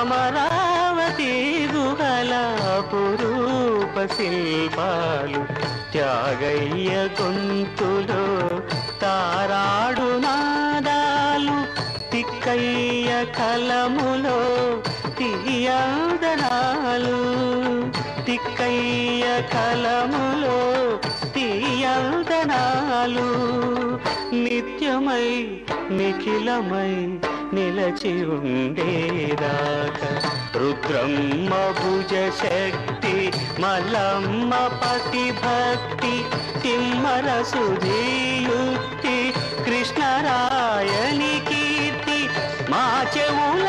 అమరావతి గుహల అపురూప శిల్పాలు త్యాగయ్య గొంతులో తారాడు నాదాలు తిక్కయ్య కలములో తీయదనాలు తిక్కయ్య కలములో తీయదనాలు నిత్యమై నిఖిలమై నిలచి ఉండేదాకా రుద్రమ్మ భుజ శక్తి మల్లమ్మ పతి భక్తి తిమ్మర సుధీయుక్తి కృష్ణరాయని కీర్తి మా చెవుల